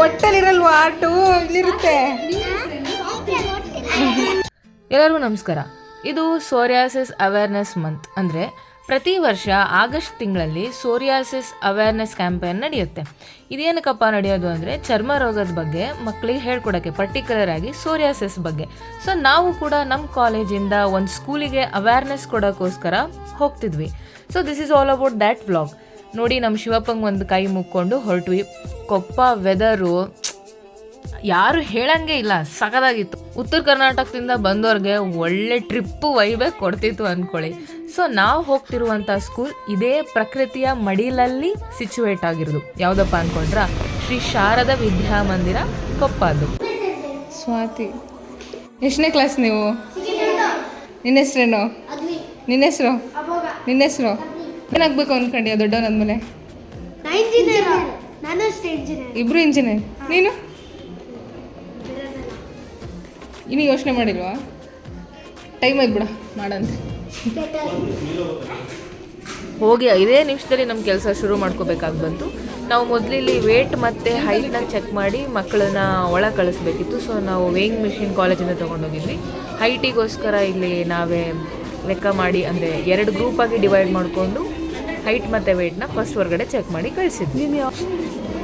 ಒಟ್ಟಲ್ಲಿರಲ್ವಾ ಆಟು ಇಲ್ಲಿರುತ್ತೆ. ಎಲ್ಲರಿಗೂ ನಮಸ್ಕಾರ. ಇದು ಸೋರಿಯಾಸಿಸ್ ಅವೇರ್ನೆಸ್ ಮಂತ್. ಅಂದರೆ ಪ್ರತಿ ವರ್ಷ ಆಗಸ್ಟ್ ತಿಂಗಳಲ್ಲಿ ಸೋರಿಯಾಸಿಸ್ ಅವೇರ್ನೆಸ್ ಕ್ಯಾಂಪೇನ್ ನಡೆಯುತ್ತೆ. ಇದೇನಕ್ಕಪ್ಪ ನಡೆಯೋದು ಅಂದರೆ ಚರ್ಮ ರೋಗದ ಬಗ್ಗೆ ಮಕ್ಕಳಿಗೆ ಹೇಳ್ಕೊಡೋಕ್ಕೆ, ಪರ್ಟಿಕ್ಯುಲರ್ ಆಗಿ ಸೋರಿಯಾಸಿಸ್ ಬಗ್ಗೆ. ಸೊ ನಾವು ಕೂಡ ನಮ್ಮ ಕಾಲೇಜಿಂದ ಒಂದು ಸ್ಕೂಲಿಗೆ ಅವೇರ್ನೆಸ್ ಕೊಡೋಕ್ಕೋಸ್ಕರ ಹೋಗ್ತಿದ್ವಿ. So this is all about that vlog. ನೋಡಿ, ನಮ್ಮ ಶಿವಪ್ಪಂಗೆ ಒಂದು ಕೈ ಮುಕ್ಕೊಂಡು ಹೊರಟ್ವಿ. ಕೊಪ್ಪ ವೆದರು ಯಾರು ಹೇಳಂಗೆ ಇಲ್ಲ, ಸಖತ್ತಾಗಿತ್ತು. ಉತ್ತರ ಕರ್ನಾಟಕದಿಂದ ಬಂದವ್ರಿಗೆ ಒಳ್ಳೆ ಟ್ರಿಪ್ಪು ವೈಬೇ ಕೊಡ್ತಿತ್ತು ಅಂದ್ಕೊಳ್ಳಿ. ಸೊ ನಾವು ಹೋಗ್ತಿರುವಂಥ ಸ್ಕೂಲ್ ಇದೇ ಪ್ರಕೃತಿಯ ಮಡಿಲಲ್ಲಿ ಸಿಚುವೇಟ್ ಆಗಿರೋದು. ಯಾವುದಪ್ಪ ಅಂದ್ಕೊಂಡ್ರ, ಶ್ರೀ ಶಾರದಾ ವಿದ್ಯಾಮಂದಿರ ಕೊಪ್ಪದು. ಸ್ವಾತಿ, ಎಷ್ಟನೇ ಕ್ಲಾಸ್ ನೀವು? ನಿನ್ನ ಹೆಸ್ರೇನು? ನಿನ್ನ ಹೆಸರು? ನಿನ್ನ ಹೆಸರು ಏನಾಗಬೇಕು ಅಂದ್ಕೊಂಡ್ಯಾ ದೊಡ್ಡವನಾದ್ಮೇಲೆ? ಇಬ್ರು ಇಂಜಿನಿಯರ್. ನೀನು ಇನ್ನೂ ಯೋಚನೆ ಮಾಡಿಲ್ವಾ? ಟೈಮ್ ಆಯ್ತು ಬಿಡ, ಮಾಡಂತೆ. ಹೋಗಿ 5 ನಿಮಿಷದಲ್ಲಿ ನಮ್ಮ ಕೆಲಸ ಶುರು ಮಾಡ್ಕೋಬೇಕಾಗಿ ಬಂತು. ನಾವು ಮೊದಲಿಲ್ಲಿ ವೇಟ್ ಮತ್ತು ಹೈಟ್ನ ಚೆಕ್ ಮಾಡಿ ಮಕ್ಕಳನ್ನ ಒಳಗೆ ಕಳಿಸ್ಬೇಕಿತ್ತು. ಸೊ ನಾವು ವೇಯಿಂಗ್ ಮಿಷಿನ್ ಕಾಲೇಜಿಂದ ತೊಗೊಂಡೋಗಿದ್ವಿ. ಹೈಟಿಗೋಸ್ಕರ ಇಲ್ಲಿ ನಾವೇ ಲೆಕ್ಕ ಮಾಡಿ, ಅಂದರೆ 2 ಗ್ರೂಪಾಗಿ ಡಿವೈಡ್ ಮಾಡಿಕೊಂಡು ಹೈಟ್ ಮತ್ತು ವೇಟ್ನ ಫಸ್ಟ್ ಹೊರಗಡೆ ಚೆಕ್ ಮಾಡಿ ಕಳಿಸಿದ್ವಿ.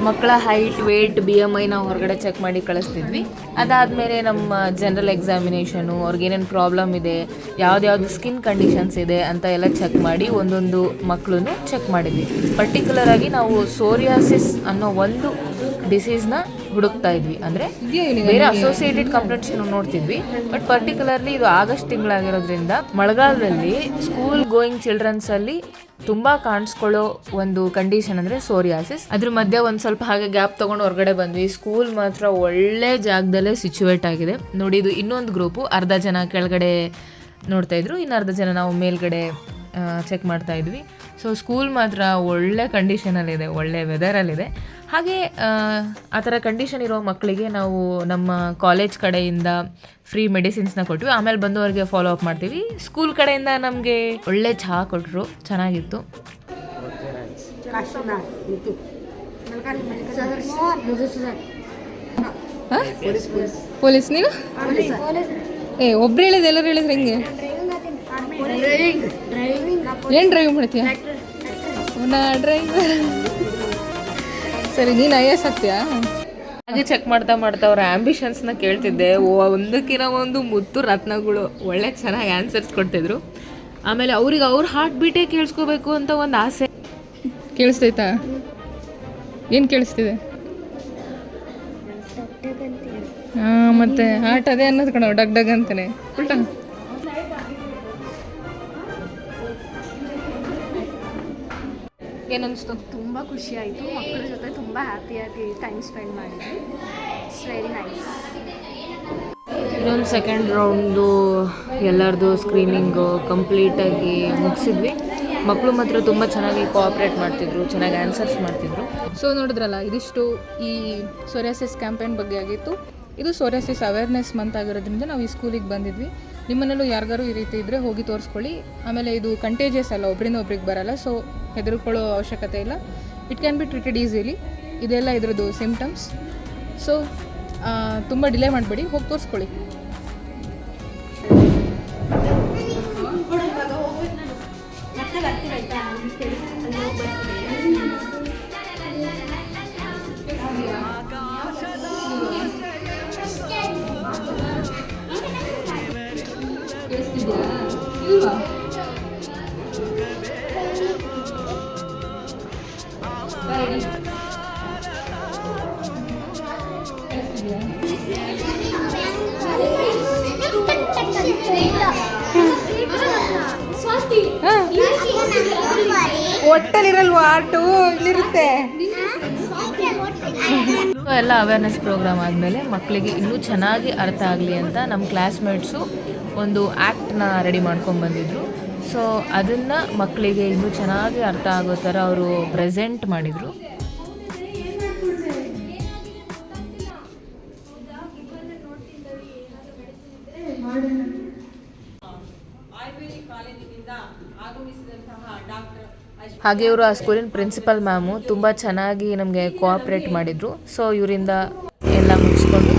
ಮಕ್ಕಳ ಹೈಟ್, ವೇಟ್, BMI ನಾವು ಹೊರಗಡೆ ಚೆಕ್ ಮಾಡಿ ಕಳಿಸ್ತಿದ್ವಿ. ಅದಾದಮೇಲೆ ನಮ್ಮ ಜನರಲ್ ಎಕ್ಸಾಮಿನೇಷನು, ಅವ್ರಿಗೇನೇನು ಪ್ರಾಬ್ಲಮ್ ಇದೆ, ಯಾವ್ದು ಸ್ಕಿನ್ ಕಂಡೀಷನ್ಸ್ ಇದೆ ಅಂತ ಎಲ್ಲ ಚೆಕ್ ಮಾಡಿ ಒಂದೊಂದು ಮಕ್ಕಳನ್ನು ಚೆಕ್ ಮಾಡಿದ್ವಿ. ಪರ್ಟಿಕ್ಯುಲರ್ ಆಗಿ ನಾವು ಸೋರಿಯಾಸಿಸ್ ಅನ್ನೋ ಒಂದು ಡಿಸೀಸ್ನ ಹುಡುಕ್ತಾ ಇದ್ವಿ. ಅಂದರೆ ಬೇರೆ ಅಸೋಸಿಯೇಟೆಡ್ ಕಂಪ್ಲೇಂಟ್ಸ್ ನೋಡ್ತಿದ್ವಿ, ಬಟ್ ಪರ್ಟಿಕ್ಯುಲರ್ಲಿ ಇದು ಆಗಸ್ಟ್ ತಿಂಗಳಾಗಿರೋದ್ರಿಂದ ಮಳೆಗಾಲದಲ್ಲಿ ಸ್ಕೂಲ್ ಗೋಯಿಂಗ್ ಚಿಲ್ಡ್ರನ್ಸಲ್ಲಿ ತುಂಬ ಕಾಣಿಸ್ಕೊಳ್ಳೋ ಒಂದು ಕಂಡೀಷನ್ ಅಂದರೆ ಸೋರಿಯಾಸಿಸ್. ಅದ್ರ ಮಧ್ಯೆ ಒಂದು ಸ್ವಲ್ಪ ಹಾಗೆ ಗ್ಯಾಪ್ ತೊಗೊಂಡು ಹೊರಗಡೆ ಬಂದ್ವಿ. ಸ್ಕೂಲ್ ಮಾತ್ರ ಒಳ್ಳೆ ಜಾಗದಲ್ಲೇ ಸಿಚುವೇಟ್ ಆಗಿದೆ. ನೋಡಿ, ಇದು ಇನ್ನೊಂದು ಗ್ರೂಪು, ಅರ್ಧ ಜನ ಕೆಳಗಡೆ ನೋಡ್ತಾಯಿದ್ರು, ಇನ್ನು ಅರ್ಧ ಜನ ನಾವು ಮೇಲ್ಗಡೆ ಚೆಕ್ ಮಾಡ್ತಾಯಿದ್ವಿ. ಸೊ ಸ್ಕೂಲ್ ಮಾತ್ರ ಒಳ್ಳೆ ಕಂಡೀಷನಲ್ಲಿದೆ, ಒಳ್ಳೆ ವೆದರಲ್ಲಿದೆ. ಹಾಗೆ ಆ ಥರ ಕಂಡೀಷನ್ ಇರೋ ಮಕ್ಕಳಿಗೆ ನಾವು ನಮ್ಮ ಕಾಲೇಜ್ ಕಡೆಯಿಂದ ಫ್ರೀ ಮೆಡಿಸಿನ್ಸ್ನ ಕೊಟ್ವಿ. ಆಮೇಲೆ ಬಂದವರಿಗೆ ಫಾಲೋ ಅಪ್ ಮಾಡ್ತೀವಿ. ಸ್ಕೂಲ್ ಕಡೆಯಿಂದ ನಮಗೆ ಒಳ್ಳೆ ಚಹಾ ಕೊಟ್ಟರು, ಚೆನ್ನಾಗಿತ್ತು. ಪೊಲೀಸ್ ನೀನು? ಒಬ್ರು ಹೇಳಿದ ಎಲ್ಲರೂ ಹೇಳಿದ್ರೆ ಹೆಂಗೆ? ಏನು ಡ್ರೈವಿಂಗ್ ಮಾಡ್ತೀಯ? ನಾ ಡ್ರೈವರ್. ಸರಿ, ನೀನು IAS ಆಗ್ತೀಯಾ? ಹಾಗೆ ಚೆಕ್ ಮಾಡ್ತಾ ಅವ್ರ ಆ್ಯಂಬಿಷನ್ಸ್ನ ಕೇಳ್ತಿದ್ದೆ. ಒಂದಕ್ಕಿಂತ ಒಂದು ಮುತ್ತು ರತ್ನಗಳು ಒಳ್ಳೆ ಚೆನ್ನಾಗಿ ಆನ್ಸರ್ಸ್ ಕೊಡ್ತಿದ್ರು. ಆಮೇಲೆ ಅವ್ರಿಗೆ ಅವ್ರ ಹಾರ್ಟ್ ಬೀಟೇ ಕೇಳಿಸ್ಕೋಬೇಕು ಅಂತ ಒಂದು ಆಸೆ. ಕೇಳಿಸ್ತೈತಾ? ಏನು ಕೇಳಿಸ್ತಿದೆ? ಹಾಂ, ಮತ್ತೆ ಹಾರ್ಟ್ ಅದೇ ಅನ್ನೋದು ಕಣೋ, ಡಗ್ ಡಗ್ ಅಂತಾನೆ ಉಲ್ಟಾ. ಏನನ್ನಿಸ್ತು? ತುಂಬ ಖುಷಿ ಆಯಿತು. ಮಕ್ಕಳ ಜೊತೆ ತುಂಬ ಹ್ಯಾಪಿಯಾಗಿ ಟೈಮ್ ಸ್ಪೆಂಡ್ ಮಾಡಿದ್ವಿ. It's very nice. ಇನ್ನೊಂದು ಸೆಕೆಂಡ್ ರೌಂಡು ಎಲ್ಲರದು ಸ್ಕ್ರೀನಿಂಗು ಕಂಪ್ಲೀಟಾಗಿ ಮುಗಿಸಿದ್ವಿ. ಮಕ್ಕಳು ಮಾತ್ರ ತುಂಬ ಚೆನ್ನಾಗಿ ಕೋಆಪ್ರೇಟ್ ಮಾಡ್ತಿದ್ರು, ಚೆನ್ನಾಗಿ ಆನ್ಸರ್ಸ್ ಮಾಡ್ತಿದ್ರು. ಸೊ ನೋಡಿದ್ರಲ್ಲ, ಇದಿಷ್ಟು ಈ ಸೋರಿಯಾಸಿಸ್ ಕ್ಯಾಂಪೇನ್ ಬಗ್ಗೆ ಆಗಿತ್ತು. ಇದು ಸೋರಿಯಾಸಿಸ್ ಅವೇರ್ನೆಸ್ ಮಂತ್ ಆಗಿರೋದ್ರಿಂದ ನಾವು ಈ ಸ್ಕೂಲಿಗೆ ಬಂದಿದ್ವಿ. ನಿಮ್ಮನೇಲೂ ಯಾರಿಗಾರು ಈ ರೀತಿ ಇದ್ದರೆ ಹೋಗಿ ತೋರಿಸ್ಕೊಳ್ಳಿ. ಆಮೇಲೆ ಇದು ಕಂಟೇಜಿಯಸ್ ಅಲ್ಲ, ಒಬ್ಬರಿಂದ ಒಬ್ರಿಗೆ ಬರಲ್ಲ. ಸೊ ಹೆದರ್ಕೊಳ್ಳೋ ಅವಶ್ಯಕತೆ ಇಲ್ಲ. It can be treated easily. ಇದೆಲ್ಲ ಇದ್ರದ್ದು ಸಿಂಪ್ಟಮ್ಸ್. ಸೊ ತುಂಬ ಡಿಲೇ ಮಾಡಬೇಡಿ, ಹೋಗಿ ತೋರಿಸ್ಕೊಳ್ಳಿ. ಒಟ್ಟಲ್ಲಿರಲ್ವಾ ಆಟು ಇಲ್ಲಿರುತ್ತೆ. ಎಲ್ಲ ಅವೇರ್ನೆಸ್ ಪ್ರೋಗ್ರಾಮ್ ಆದಮೇಲೆ ಮಕ್ಕಳಿಗೆ ಇನ್ನೂ ಚೆನ್ನಾಗಿ ಅರ್ಥ ಆಗಲಿ ಅಂತ ನಮ್ಮ ಕ್ಲಾಸ್ಮೇಟ್ಸು ಒಂದು ಆ್ಯಕ್ಟ್ನ ರೆಡಿ ಮಾಡ್ಕೊಂಡು ಬಂದಿದ್ರು. ಸೊ ಅದನ್ನು ಮಕ್ಕಳಿಗೆ ಇನ್ನೂ ಚೆನ್ನಾಗಿ ಅರ್ಥ ಆಗೋ ಥರ ಅವರು ಪ್ರೆಸೆಂಟ್ ಮಾಡಿದರು. ಹಾಗೆ ಇವರು ಆ ಸ್ಕೂಲಿನ ಪ್ರಿನ್ಸಿಪಲ್ ಮ್ಯಾಮು ತುಂಬ ಚೆನ್ನಾಗಿ ನಮಗೆ ಕೋಆಪ್ರೇಟ್ ಮಾಡಿದರು. ಸೊ ಇವರಿಂದ ಎಲ್ಲ ಮುಗಿಸ್ಕೊಂಡು